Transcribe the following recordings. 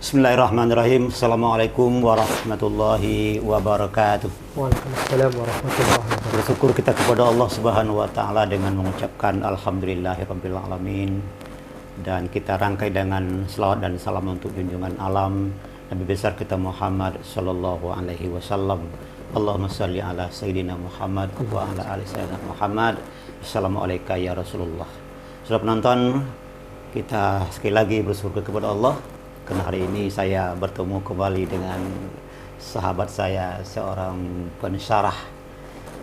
Bismillahirrahmanirrahim. Assalamualaikum warahmatullahi wabarakatuh. Waalaikumsalam warahmatullahi wabarakatuh. Bersyukur kita kepada Allah Subhanahu wa taala dengan mengucapkan alhamdulillahirabbil alamin, dan kita rangkai dengan selawat dan salam untuk junjungan alam Nabi besar kita Muhammad sallallahu alaihi wasallam. Allahumma shalli ala sayyidina Muhammad wa ala ali sayyidina Muhammad. Assalamualaikum ya Rasulullah. Saudara penonton, kita sekali lagi bersyukur kepada Allah karena hari ini saya bertemu kembali dengan sahabat saya, seorang pensyarah,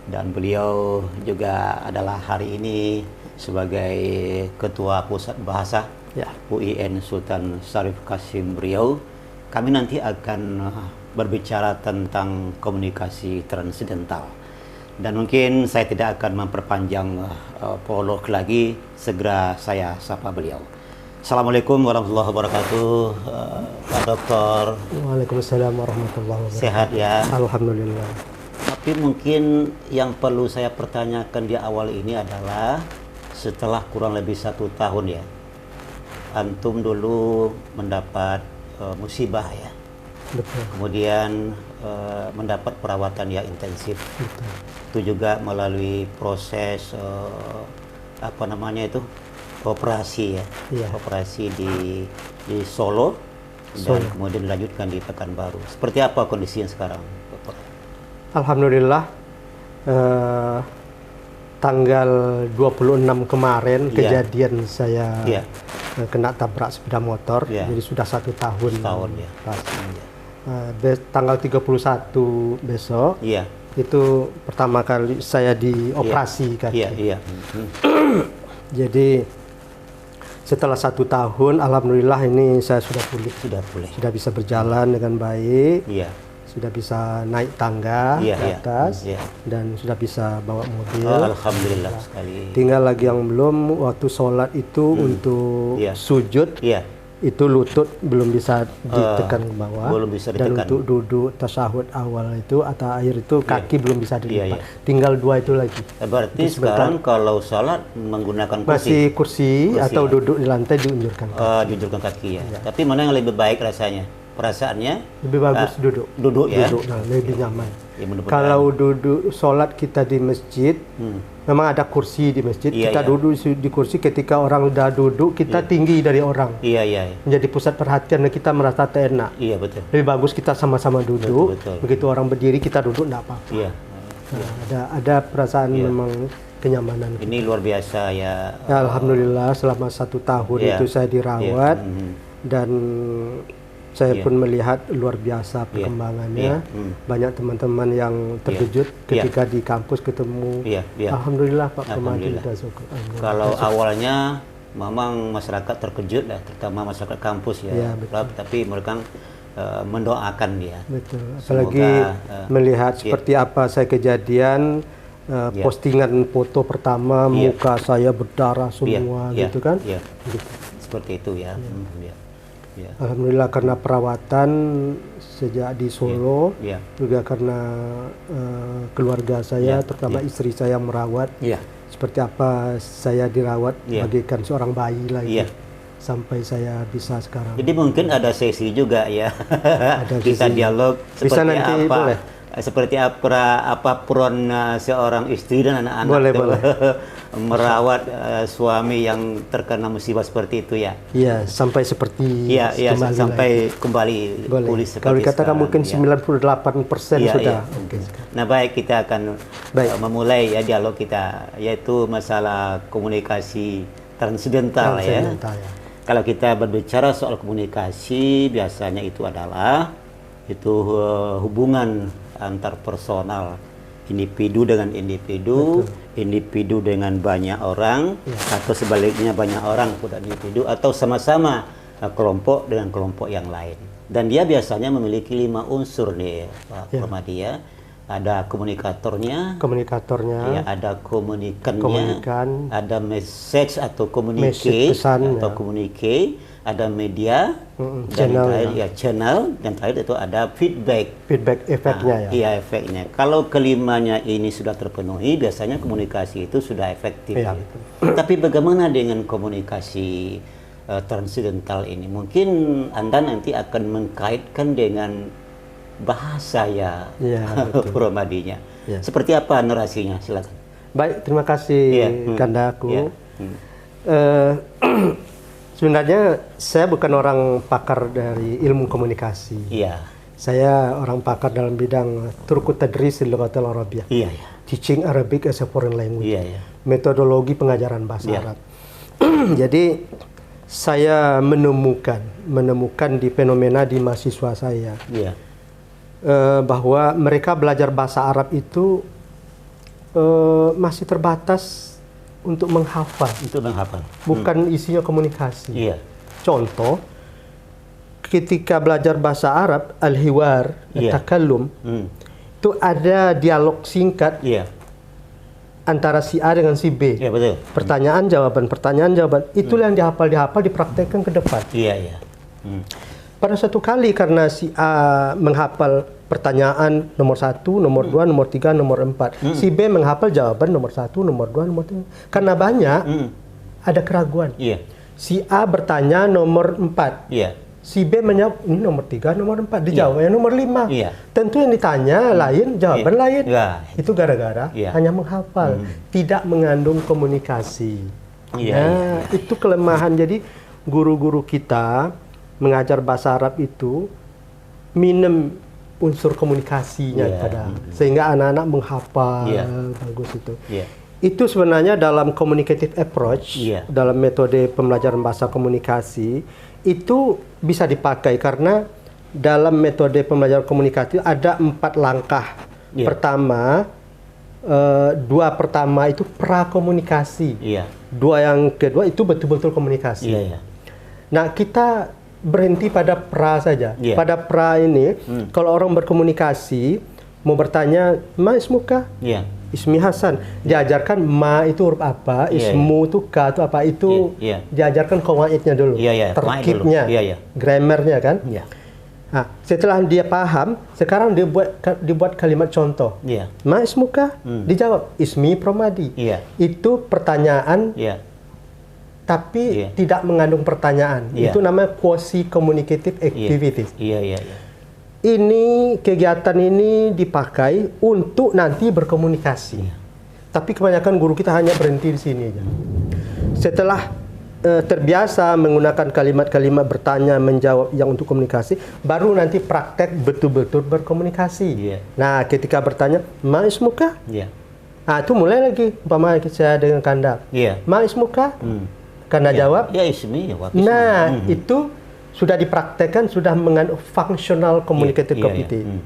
dan beliau juga adalah hari ini sebagai Ketua Pusat Bahasa UIN Sultan Syarif Qasim Riau. Kami nanti akan berbicara tentang komunikasi transidental, dan mungkin saya tidak akan memperpanjang prolog lagi, segera saya sapa beliau. Assalamualaikum warahmatullahi wabarakatuh, Pak Dokter. Waalaikumsalam warahmatullahi wabarakatuh. Sehat ya? Alhamdulillah. Tapi mungkin yang perlu saya pertanyakan di awal ini adalah setelah kurang lebih 1 tahun ya, antum dulu mendapat musibah ya. Betul. Kemudian mendapat perawatan yang intensif. Betul. Itu juga melalui proses operasi ya. Iya. Operasi di Solo, dan kemudian dilanjutkan di Pekanbaru. Seperti apa kondisinya sekarang, Dokter? Alhamdulillah, tanggal 26 kemarin kejadian saya kena tabrak sepeda motor, jadi sudah 1 tahun. Setahun ya. Tanggal 31 besok, itu pertama kali saya dioperasi kaki. Jadi setelah 1 tahun, alhamdulillah ini saya sudah pulih. Sudah bisa berjalan dengan baik. Sudah bisa naik tangga ke atas, dan sudah bisa bawa mobil. Alhamdulillah sekali. Tinggal lagi yang belum, waktu sholat itu untuk sujud, itu lutut belum bisa ditekan ke bawah. Belum bisa dan ditekan. untuk duduk tasyahud awal itu atau akhir itu kaki belum bisa dilipat. Tinggal 2 itu lagi. Berarti sekarang kalau sholat menggunakan kursi? Masih kursi atau duduk di lantai diunjurkan kaki. Diunjurkan kaki ya. Tapi mana yang lebih baik rasanya? Perasaannya? Lebih bagus duduk. Duduk ya? Duduk, lebih nyaman. Ya, kalau duduk sholat kita di masjid, memang ada kursi di masjid. Kita duduk di kursi, ketika orang udah duduk, kita tinggi dari orang. Menjadi pusat perhatian dan kita merasa tak enak. Betul. Lebih bagus kita sama-sama duduk. Betul. Begitu orang berdiri, kita duduk tidak apa-apa. Ada perasaan memang kenyamanan. Ini luar biasa ya. Alhamdulillah, selama 1 tahun itu saya dirawat, dan saya pun melihat luar biasa perkembangannya. Banyak teman-teman yang terkejut ketika di kampus ketemu. Alhamdulillah Pak Permadi. Kalau awalnya memang masyarakat terkejut lah, terutama masyarakat kampus ya. Tapi mereka mendoakan dia. Betul. Apalagi melihat seperti apa saya kejadian, postingan foto pertama, muka saya berdarah semua gitu kan. Gitu. Seperti itu ya. Alhamdulillah, karena perawatan sejak di Solo, juga karena keluarga saya, terutama istri saya merawat. Seperti apa saya dirawat bagaikan seorang bayi lagi, sampai saya bisa sekarang. Jadi mungkin ada sesi juga ya. Kita dialog seperti bisa nanti apa? Boleh. Seperti apa peran seorang istri dan anak-anak boleh. merawat suami yang terkena musibah seperti itu ya. Sampai seperti kembali pulih seperti kalau dikatakan mungkin 98% sudah. Nah, baik, kita akan memulai ya dialog kita, yaitu masalah komunikasi transidental ya. Kalau kita berbicara soal komunikasi, biasanya itu adalah hubungan antar personal, individu dengan individu, individu dengan banyak orang, atau sebaliknya banyak orang pada individu, atau sama-sama kelompok dengan kelompok yang lain. Dan dia biasanya memiliki 5 unsur nih, Pak Permadi ya. Ada komunikatornya, ada komunikan, ada message atau komunike, ada media, channel, dan terakhir itu ada feedback efeknya efeknya. Kalau kelimanya ini sudah terpenuhi, biasanya komunikasi itu sudah efektif. Tapi bagaimana dengan komunikasi transidental ini. Mungkin Anda nanti akan mengkaitkan dengan bahasa ya, Purwomadinya. Ya. Seperti apa narasinya? Silakan. Baik, terima kasih Kandaku. Sebenarnya saya bukan orang pakar dari ilmu komunikasi. Saya orang pakar dalam bidang turku tadris al-lughatil arabiyyah. Teaching Arabic as a foreign language. Metodologi pengajaran bahasa Arab. Jadi saya menemukan di fenomena di mahasiswa saya bahwa mereka belajar bahasa Arab itu masih terbatas untuk menghafal. Bukan isinya komunikasi. Contoh, ketika belajar bahasa Arab, al-hiwar, takallum, itu ada dialog singkat antara si A dengan si B. Betul. Pertanyaan jawaban. Itulah yang dihafal dipraktekkan ke depan. Pada suatu kali karena si A menghafal pertanyaan nomor 1, nomor 2, nomor 3, nomor 4. Si B menghafal jawaban nomor 1, nomor 2, nomor 3. Karena banyak, ada keraguan. Si A bertanya nomor 4. Si B menjawab, ini nomor 3, nomor 4. Dijawabnya nomor 5. Tentu yang ditanya lain, jawaban lain. Itu gara-gara hanya menghafal. Tidak mengandung komunikasi. Itu kelemahan. Jadi guru-guru kita mengajar bahasa Arab itu minim unsur komunikasinya sehingga anak-anak menghafal bagus itu. Itu sebenarnya dalam communicative approach, dalam metode pembelajaran bahasa komunikasi itu bisa dipakai karena dalam metode pembelajaran komunikasi ada 4 langkah. Pertama, 2 pertama itu prakomunikasi. 2 yang kedua itu betul-betul komunikasi. Nah, kita berhenti pada pra saja. Pada pra ini, kalau orang berkomunikasi mau bertanya, "Ma ismuka?" Ismi Hasan. Diajarkan ma itu huruf apa, ismu itu ka itu apa, itu diajarkan qawaidnya dulu, terkibnya, grammarnya kan. Nah, setelah dia paham, sekarang dibuat kalimat contoh. Ma ismuka? Dijawab, ismi Purwomadi. Itu pertanyaan, tapi tidak mengandung pertanyaan. Itu namanya quasi communicative activities. Ini kegiatan ini dipakai untuk nanti berkomunikasi. Tapi kebanyakan guru kita hanya berhenti di sini aja. Setelah terbiasa menggunakan kalimat-kalimat bertanya, menjawab yang untuk komunikasi, baru nanti praktek betul-betul berkomunikasi. Nah, ketika bertanya, "Ma ismuka?" Nah, itu mulai lagi. Umpama saya dengan Kanda. "Ma ismuka?" Kanda jawab, "Ya ismi." Nah, itu sudah dipraktekkan, sudah mengandung functional communicative competency.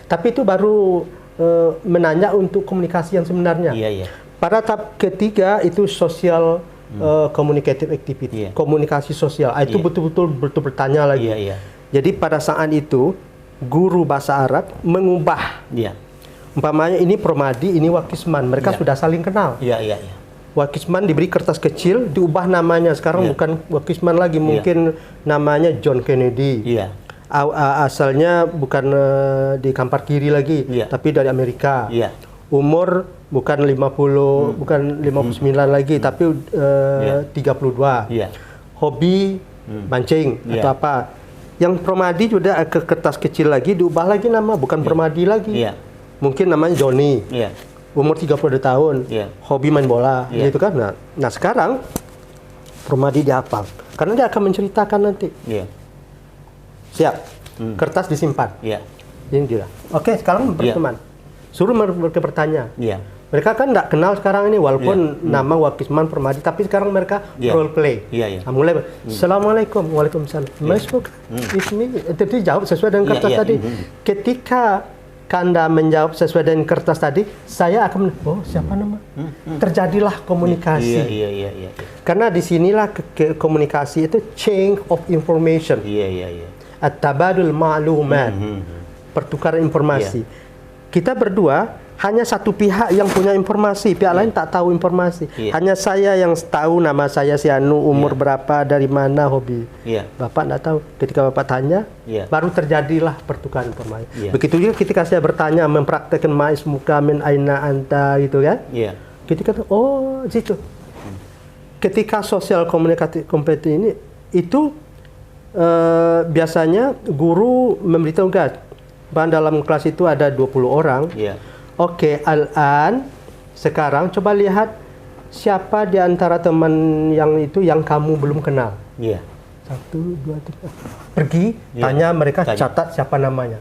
Tapi itu baru menanya untuk komunikasi yang sebenarnya. Pada tahap ketiga itu social communicative activity, komunikasi sosial. Itu betul-betul bertanya lagi. Jadi pada saat itu guru bahasa Arab mengubah. Umpamanya ini Purwomadi, ini Wakisman. Mereka sudah saling kenal. Wakisman diberi kertas kecil, diubah namanya. Sekarang bukan Wakisman lagi, mungkin namanya John Kennedy. Asalnya bukan di Kampar Kiri lagi, tapi dari Amerika. Umur bukan 50, bukan 59 lagi, tapi 32. Hobi mancing atau apa. Yang Purwomadi juga ke kertas kecil lagi, diubah lagi nama, bukan Purwomadi lagi. Mungkin namanya Johnny. Umur 32 tahun, hobi main bola, gitu kan. Nah sekarang Purwomadi dihafal, karena dia akan menceritakan nanti. Siap, kertas disimpan. Ini dia. Oke, sekarang berteman. Suruh mereka bertanya. Mereka kan nggak kenal sekarang ini, walaupun nama Wakisman Purwomadi, tapi sekarang mereka role play. Nah, mulai, "Assalamualaikum." "Waalaikumsalam." "Masuk." Ismi, itu jawab sesuai dengan kertas tadi. Ketika Kanda menjawab sesuai dengan kertas tadi, saya akan siapa nama? Terjadilah komunikasi. Karena disinilah komunikasi itu chain of information. At-tabadul ma'lumat. Pertukaran informasi. Kita berdua hanya satu pihak yang punya informasi, pihak lain tak tahu informasi. Hanya saya yang tahu nama saya si Anu, umur berapa, dari mana, hobi. Bapak tidak tahu. Ketika Bapak tanya, baru terjadilah pertukaran informasi. Begitu juga ketika saya bertanya, mempraktekkan ma'ismuka min aina anta gitu kan. Ketika oh situ. ketika sosial kompetisi ini itu biasanya guru memberi tugas. Dalam kelas itu ada 20 orang. Oke, sekarang coba lihat siapa di antara teman yang itu yang kamu belum kenal. 1, 2, 3. Pergi, tanya mereka, catat siapa namanya.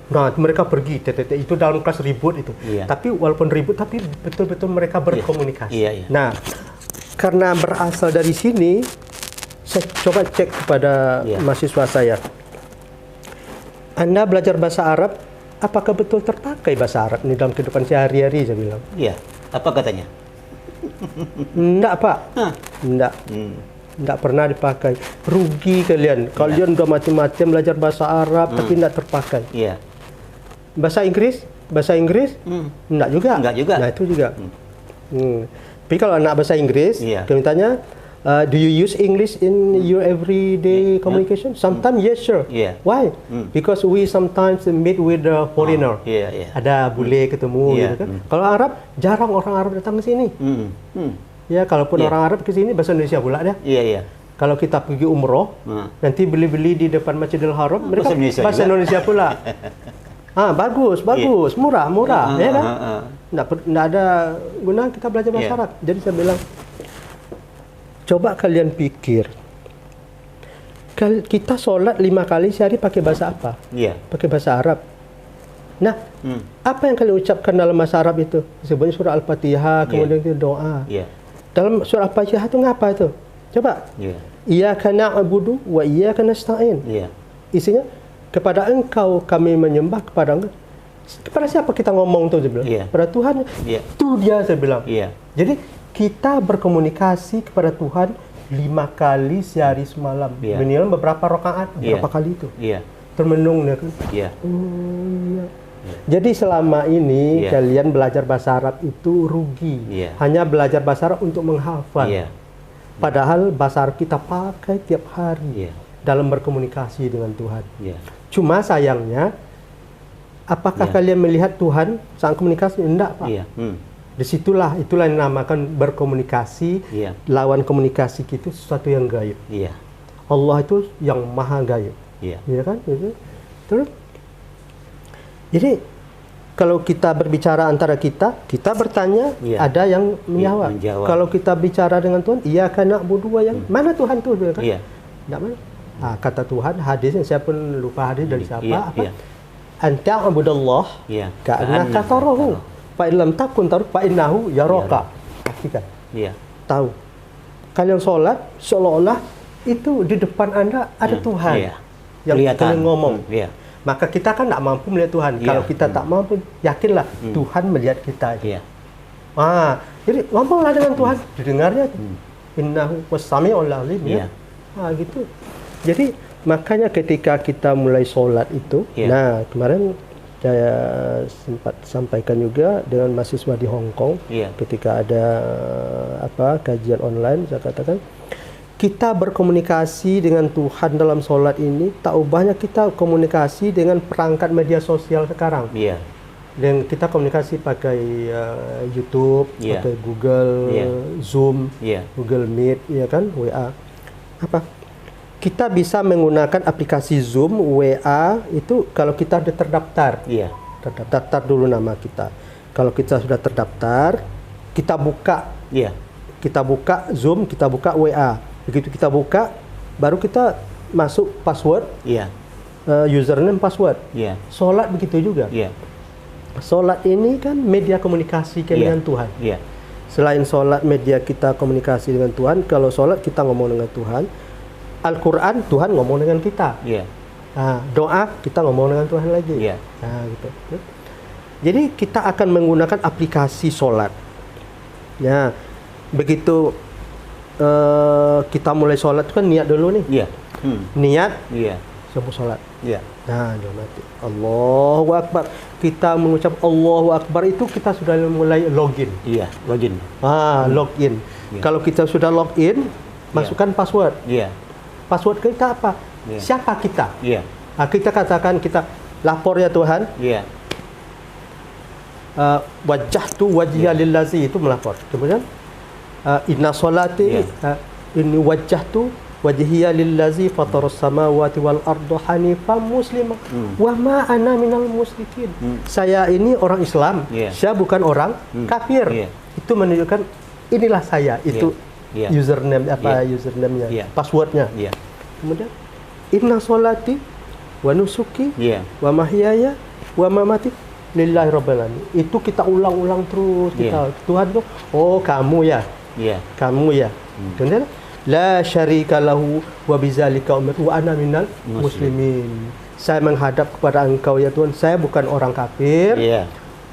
Nah, mereka pergi, itu dalam kelas ribut itu. Tapi walaupun ribut, tapi betul-betul mereka berkomunikasi. Nah, karena berasal dari sini, saya coba cek kepada mahasiswa saya. Anda belajar bahasa Arab, apakah betul terpakai bahasa Arab ini dalam kehidupan sehari-hari? Saya bilang. Apa katanya? Enggak, Pak. Enggak. Enggak pernah dipakai. Rugi kalian. Kalian udah macam-macam belajar bahasa Arab, tapi enggak terpakai. Bahasa Inggris? Enggak juga. Nah, itu juga. Tapi kalau anak bahasa Inggris, kami tanya, do you use English in your everyday communication? Sometimes yes, sure. Why? Because we sometimes meet with a foreigner. Ada bule ketemu gitu kan. Kalau Arab, jarang orang Arab datang ke sini. Ya, kalaupun orang Arab ke sini bahasa Indonesia pula dia. Kalau kita pergi umroh, nanti beli-beli di depan Masjidil Haram, mereka bahasa Indonesia pula. Bagus, murah, ya kan? Nggak ada guna kita belajar bahasa Arab. Jadi saya bilang, coba kalian pikir, kita sholat 5 kali sehari pakai bahasa apa? Pakai bahasa Arab. Nah, apa yang kalian ucapkan dalam bahasa Arab itu? Sebenarnya surah Al-Fatihah, kemudian itu doa. Dalam surah Al-Fatihah itu ngapa itu? Coba. Iyyaka na'budu wa iyyaka nasta'in. Isinya, kepada engkau kami menyembah, kepada siapa kita ngomong tuh? Saya bilang. Pada Tuhan. Itu dia, saya bilang. Jadi kita berkomunikasi kepada Tuhan 5 kali sehari semalam. Minimal beberapa rakaat, berapa kali itu? Termenung ya kan? Jadi selama ini kalian belajar bahasa Arab itu rugi. Hanya belajar bahasa Arab untuk menghafal. Padahal bahasa Arab kita pakai tiap hari dalam berkomunikasi dengan Tuhan. Cuma sayangnya, apakah kalian melihat Tuhan saat komunikasi? Enggak, Pak. Itulah yang dinamakan berkomunikasi. Lawan komunikasi itu sesuatu yang gaib. Allah itu yang maha gaib. Ya kan? Terus, jadi kalau kita berbicara antara kita bertanya, ada yang menjawab. Kalau kita bicara dengan Tuhan, iyyaka na'budu wa mana Tuhan itu? Kan? Enggak mana? Kata Tuhan, hadisnya saya pun lupa hadis dari siapa. Anta abudallah ka'annaka tarahu fa illam takun tarahu fa innahu yaraka. Pastikan. Tahu. Kalian sholat seolah-olah itu di depan Anda ada Tuhan yang kalian ngomong. Maka kita kan tidak mampu melihat Tuhan. Kalau kita tak mampu, yakinlah Tuhan melihat kita. Jadi ngomonglah dengan Tuhan, didengarnya. Innahu was-sami'ul 'alim. Gitu. Jadi makanya ketika kita mulai sholat itu, nah kemarin saya sempat sampaikan juga dengan mahasiswa di Hong Kong, ketika ada kajian online, saya katakan kita berkomunikasi dengan Tuhan dalam sholat ini, tak ubahnya kita komunikasi dengan perangkat media sosial sekarang. Dan kita komunikasi pakai YouTube, pakai Google, Zoom, Google Meet, ya kan, WA. Kita bisa menggunakan aplikasi Zoom, WA itu kalau kita sudah terdaftar. Terdaftar dulu nama kita. Kalau kita sudah terdaftar, kita buka. Kita buka Zoom, kita buka WA. Begitu kita buka, baru kita masuk password, username, password. Sholat begitu juga. Sholat ini kan media komunikasi dengan Tuhan. Selain sholat media kita komunikasi dengan Tuhan, kalau sholat kita ngomong dengan Tuhan. Al-Quran, Tuhan ngomong dengan kita. Doa, kita ngomong dengan Tuhan lagi. Gitu. Jadi kita akan menggunakan aplikasi sholat. Begitu kita mulai sholat itu kan niat dulu nih. Niat, sebelum sholat. Nah, mati. Allahu Akbar. Kita mengucap Allahu Akbar itu kita sudah mulai login. Login. Kalau kita sudah login, masukkan password. Password kita apa? Siapa kita? Kita katakan kita lapor ya Tuhan. Wajjahtu wajhiya lillazi, itu melapor. Kemudian inna salati inni wajjahtu wajhiya lillazi fataras samawati wal arda hanifan musliman wa ma ana minal musyrikin. Saya ini orang Islam, saya bukan orang kafir. Itu menunjukkan inilah saya, itu username username-nya, passwordnya. Kemudian inna sholati wa nusuki wa mahyaya wa mamati lillahi rabbil alamin. Itu kita ulang-ulang terus kita. Tuhan tuh, oh kamu ya. Kamu ya. Kemudian la syarika lahu wa bizalika umirtu wa ana minal muslimin. Saya menghadap kepada Engkau ya Tuhan, saya bukan orang kafir.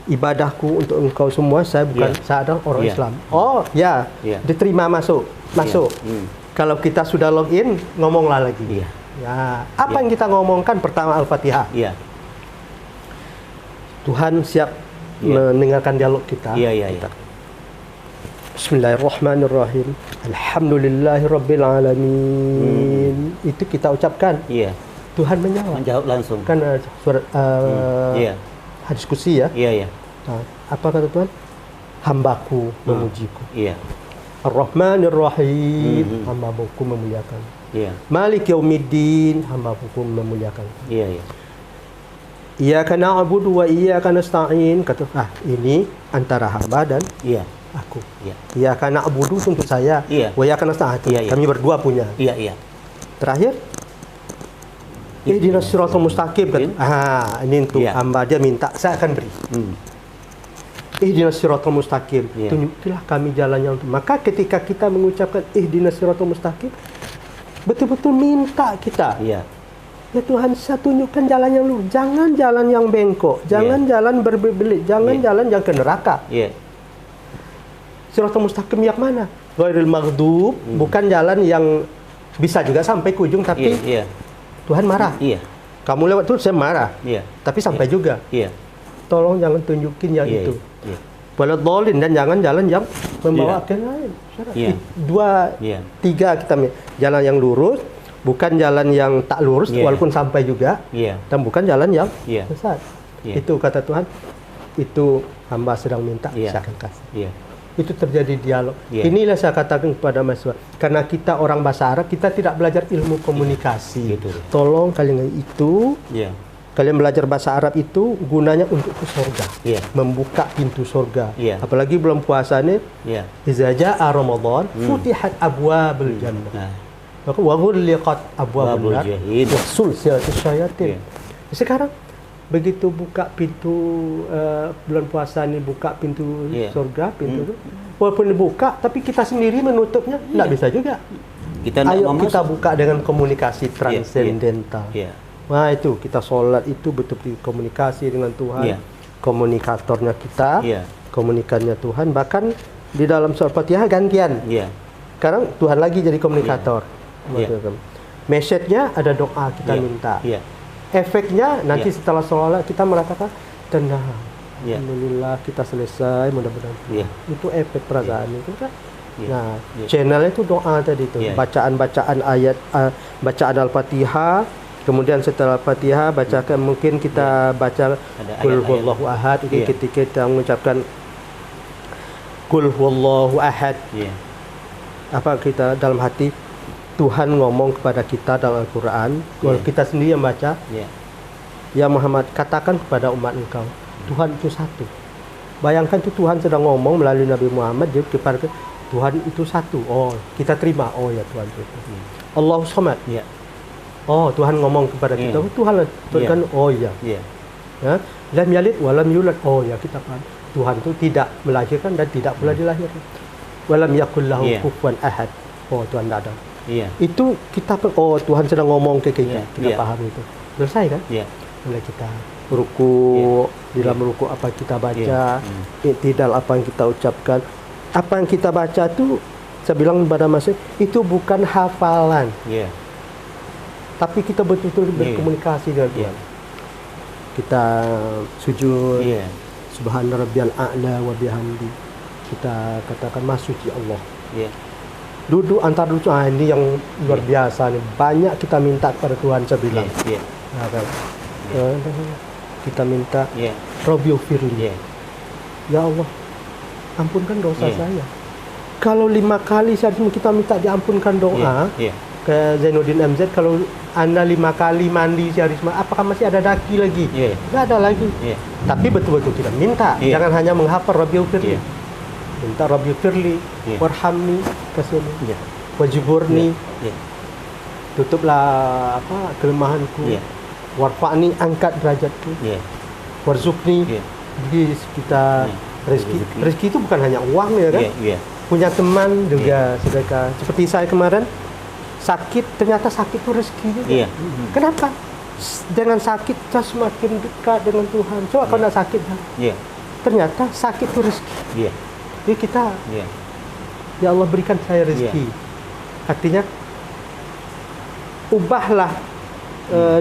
Ibadahku untuk Engkau semua, saya bukan saya adalah orang Islam. Oh ya, diterima masuk. Kalau kita sudah login, ngomonglah lagi. Ya, apa yang kita ngomongkan pertama Al-Fatihah. Tuhan siap mendengarkan dialog kita. Bismillahirrahmanirrahim. Alhamdulillahirabbil alamin. Itu kita ucapkan. Tuhan menjawab langsung. Kan surat hadis kursi ya. Nah, apa kata Tuhan? Hambaku memujiku. Ar-Rahmanir-Rahim, hambaku memuliakan. Malik Yaumiddin, hambaku memuliakan. Iyyaka na'budu wa iyyaka nasta'in. Kata ini antara hamba dan aku. Iyyaka na'budu untuk saya, wa iyyaka nasta'in. Kami berdua punya. Terakhir ihdinas siratal mustaqim kan. Ini untuk hamba dia minta, saya akan beri. Ihdinas siratal mustaqim. Tunjukilah kami jalan yang maka ketika kita mengucapkan ihdinas siratal mustaqim, betul-betul minta kita. Ya Tuhan, saya tunjukkan jalan yang lurus, jangan jalan yang bengkok, jangan jalan berbelit, jangan jalan yang ke neraka. Siratal mustaqim yang mana? Ghairil maghdub, bukan jalan yang bisa juga sampai ke ujung tapi Tuhan marah. Kamu lewat tuh saya marah. Tapi sampai juga. Tolong jangan tunjukin yang itu. Waladhdallin, dan jangan jalan yang membawa ke lain. Tiga kita jalan yang lurus, bukan jalan yang tak lurus walaupun sampai juga, dan bukan jalan yang sesat. Itu kata Tuhan. Itu hamba sedang minta, saya akan kasih. Itu terjadi dialog. Inilah saya katakan kepada mahasiswa, karena kita orang bahasa Arab, kita tidak belajar ilmu komunikasi. Tolong kalian itu, kalian belajar bahasa Arab itu gunanya untuk ke surga, membuka pintu surga. Apalagi bulan puasa ini, idza jaa Ramadan, futihat abwabul jannah. Maka wa ghulliqat abwabun nar wa sulsilatus syayatin. Sekarang begitu buka pintu bulan puasa ini, buka pintu surga, pintu itu walaupun dibuka tapi kita sendiri menutupnya tidak bisa juga. Ayo kita buka dengan komunikasi transendental. Nah itu kita sholat itu betul-betul komunikasi dengan Tuhan. Komunikatornya kita, komunikannya Tuhan. Bahkan di dalam surat Fatihah gantian. Sekarang Tuhan lagi jadi komunikator. Message-nya ada doa kita minta. Efeknya nanti setelah sholat kita mengatakan tenang, alhamdulillah kita selesai, mudah-mudahan. Itu efek perasaan itu kan. Nah, channelnya itu doa tadi itu, bacaan-bacaan ayat, bacaan Al-Fatihah. Kemudian setelah Fatihah bacakan, mungkin kita baca Qul huwallahu ahad. Itu ketika kita mengucapkan Qul huwallahu ahad, apa kita dalam hati Tuhan ngomong kepada kita dalam Al-Quran, kita sendiri yang baca. Ya Muhammad, katakan kepada umat engkau, Tuhan itu satu. Bayangkan itu Tuhan sedang ngomong melalui Nabi Muhammad, dia kepada Tuhan itu satu. Oh, kita terima. Oh ya Tuhan itu. Allahus Samad. Oh, Tuhan ngomong kepada kita. Tuhan kan. Oh ya. Lam yalid wa lam yulad. Oh ya, kita paham. Tuhan itu tidak melahirkan dan tidak pula dilahirkan. Wa lam yakul lahu kufuwan ahad. Oh, Tuhan tidak ada. Itu kita, oh Tuhan sedang ngomong ke kita, kita paham itu. Selesai kan? Mulai kita ruku, di dalam ruku apa kita baca, i'tidal apa yang kita ucapkan, apa yang kita baca itu, saya bilang pada masa itu bukan hafalan, tapi kita betul-betul berkomunikasi dengan Tuhan. Kita sujud, Subhana rabbiyal a'la wa bihamdi, kita katakan Maha Allah. Duduk antar duduk, ini yang luar biasa nih. Banyak kita minta kepada Tuhan, saya bilang. Kita minta Rabbighfirli. Ya Allah, ampunkan dosa saya. Kalau 5 kali sehari kita minta diampunkan doa, ke Zainuddin MZ, kalau Anda 5 kali mandi sehari semalam, apakah masih ada daki lagi? Nggak ada lagi. Tapi betul-betul kita minta, jangan hanya menghafal Rabbil Firli. Minta Rabbil Firli, warhamni, kasihani, wajiburni, tutuplah kelemahanku, warfa'ni, angkat derajatku, warzukni, di sekitar rezeki. Rezeki itu bukan hanya uang ya kan? Punya teman juga sedekah. Seperti saya kemarin sakit, ternyata sakit itu rezeki juga. Kenapa? Dengan sakit kita semakin dekat dengan Tuhan. Coba kalau tidak sakit, ternyata sakit itu rezeki. Jadi kita, ya Allah berikan saya rezeki. Artinya, ubahlah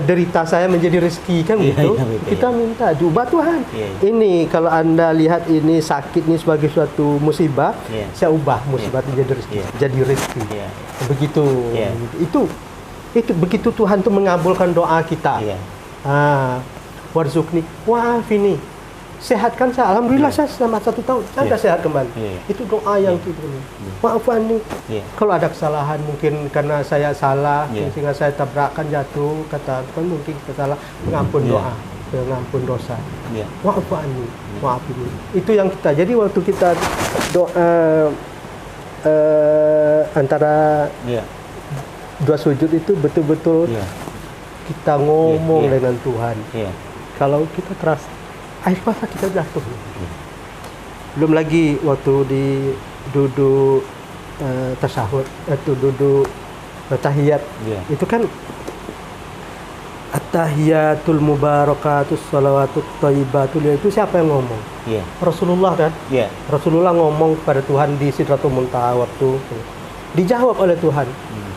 derita saya menjadi rezeki, kan gitu. Kita minta diubah Tuhan. Ini kalau Anda lihat ini sakit ini sebagai suatu musibah, saya ubah musibah itu jadi rezeki. Jadi rezeki. Begitu. Itu begitu Tuhan tuh mengabulkan doa kita. Warzukni wa'afini. Sehatkan saya, alhamdulillah saya selama 1 tahun saya sehat kembali. Itu doa yang kita maafkan nih. Kalau ada kesalahan mungkin karena saya salah, sehingga saya tabrakan jatuh, katakan mungkin salah, mengampun doa, mengampun dosa. Maafkan nih, maafin. Itu yang kita. Jadi waktu kita doa antara dua sujud itu betul-betul kita ngomong dengan Tuhan. Kalau kita keras, air mata kita jatuh. Belum lagi waktu di duduk tasyahud, atau duduk tahiyat, itu kan at-tahiyatul mubarakatus salawatut thayyibatul, itu siapa yang ngomong? Rasulullah kan? Rasulullah ngomong kepada Tuhan di Sidratul Muntaha waktu dijawab oleh Tuhan.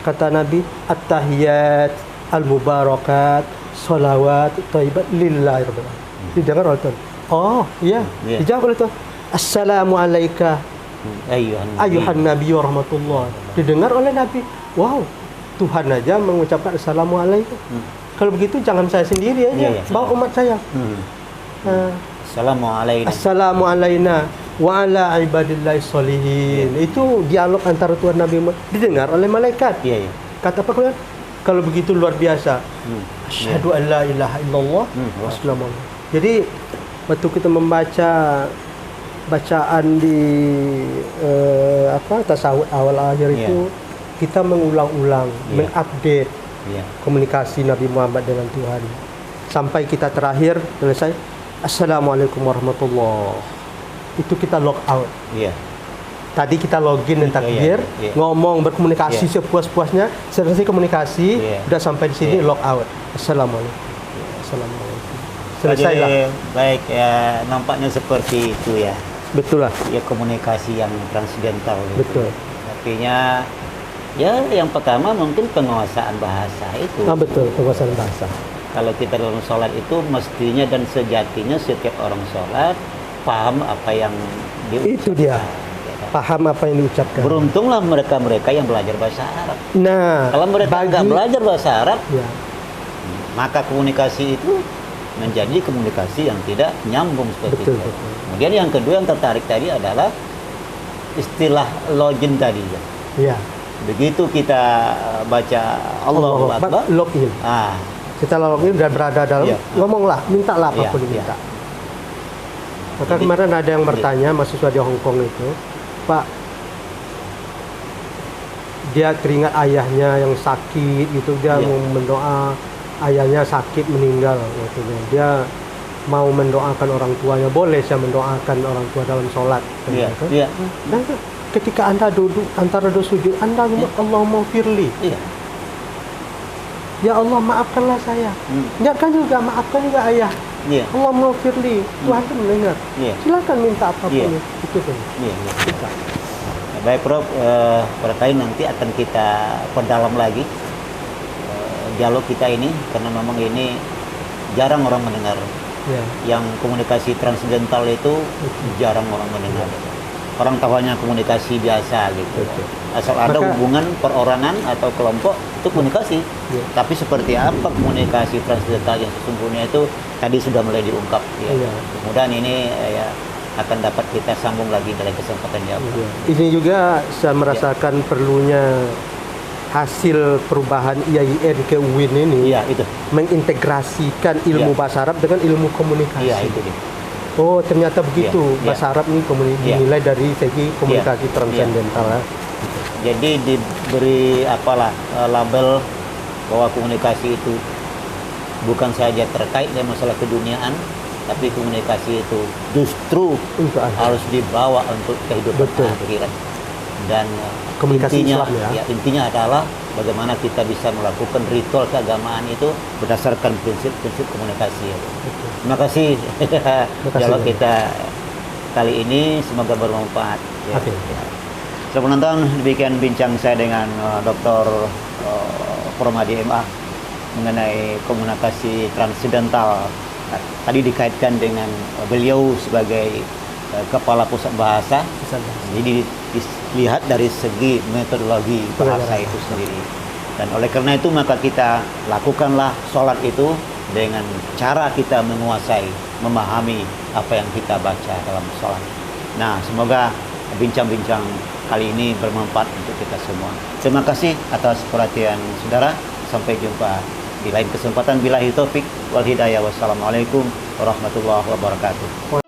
Kata Nabi, at-tahiyat al-mubarakat salawatut thayyibat lillahi rabbil alamin. Didengar oleh Tuhan. Oh iya, dijawab oleh Tuhan. Assalamualaikum ayuhan Nabi wa rahmatullah. Didengar oleh Nabi. Wow, Tuhan aja mengucapkan assalamualaikum. Kalau begitu jangan saya sendiri aja, bawa umat saya. Assalamu alaina wa ala ibadillahi sholihin. Itu dialog antara Tuhan Nabi didengar oleh malaikat. Kata apa kalian? Kalau begitu luar biasa. Asyhadu an la ilaha illallah wa assalamu. Jadi waktu kita membaca bacaan di tasawuf awal akhir itu, kita mengulang-ulang, mengupdate komunikasi Nabi Muhammad dengan Tuhan sampai kita terakhir selesai assalamualaikum warahmatullah. Itu kita log out. Tadi kita login dan takbir, ngomong berkomunikasi sepuas-puasnya, selesai komunikasi, udah sampai di sini log out. Assalamualaikum. Assalamualaikum. Selesailah. Baik ya, nampaknya seperti itu ya. Betul lah. Ya, komunikasi yang transidental. Betul. Artinya ya yang pertama mungkin penguasaan bahasa itu. Betul, penguasaan bahasa. Kalau kita dalam sholat itu mestinya dan sejatinya setiap orang sholat paham apa yang diucapkan. Itu dia. Paham apa yang diucapkan. Beruntunglah mereka yang belajar bahasa Arab. Nah, kalau mereka nggak belajar bahasa Arab, maka komunikasi itu menjadi komunikasi yang tidak nyambung seperti itu. Betul. Kemudian yang kedua yang tertarik tadi adalah istilah login tadi. Begitu kita baca Allahu Akbar, login. Kita login dan berada dalam, ngomonglah, mintalah apapun diminta. Maka kemarin ada yang bertanya, mahasiswa di Hong Kong itu, Pak, dia teringat ayahnya yang sakit gitu, dia mau mendoa, ayahnya sakit meninggal gitu. Dia mau mendoakan orang tuanya, boleh saya mendoakan orang tua dalam sholat. Dan ketika Anda duduk antara dua sujud, Anda Allahumma firli. Ya Allah, maafkanlah saya. Kan juga maafkan juga ayah. Allahumma firli. Tuhan itu mendengar. Silakan minta apapun. Itu kan. Baik Prof, berkali nanti akan kita perdalam lagi dialog kita ini, karena memang ini jarang orang mendengar. Yang komunikasi transidental itu jarang orang mendengar. Orang tahunya komunikasi biasa gitu. Asal ada hubungan perorangan atau kelompok itu komunikasi. Tapi seperti apa komunikasi transidental yang sesungguhnya itu tadi sudah mulai diungkap. Kemudian ini akan dapat kita sambung lagi dalam kesempatan yang akan. Ini juga saya merasakan perlunya hasil perubahan IAIN ke UIN ini itu mengintegrasikan ilmu bahasa Arab dengan ilmu komunikasi. Itu dia. Oh, ternyata begitu. Bahasa Arab ini dinilai dari segi komunikasi transendental. Jadi diberi label bahwa komunikasi itu bukan saja terkait dengan masalah keduniaan, tapi komunikasi itu justru harus dibawa untuk kehidupan akhirat. Dan komunikasi intinya adalah bagaimana kita bisa melakukan ritual keagamaan itu berdasarkan prinsip-prinsip komunikasi. Terima kasih dialog kita kali ini, semoga bermanfaat. Selamat penonton, demikian bincang saya dengan Dr. Promadi MA mengenai komunikasi transendental. Tadi dikaitkan dengan beliau sebagai kepala pusat bahasa. Jadi dilihat dari segi metodologi bahasa itu sendiri. Dan oleh karena itu maka kita lakukanlah sholat itu dengan cara kita menguasai, memahami apa yang kita baca dalam sholat. Nah, semoga bincang-bincang kali ini bermanfaat untuk kita semua. Terima kasih atas perhatian saudara. Sampai jumpa di lain kesempatan. Billahi taufik wal hidayah. Wassalamualaikum warahmatullahi wabarakatuh.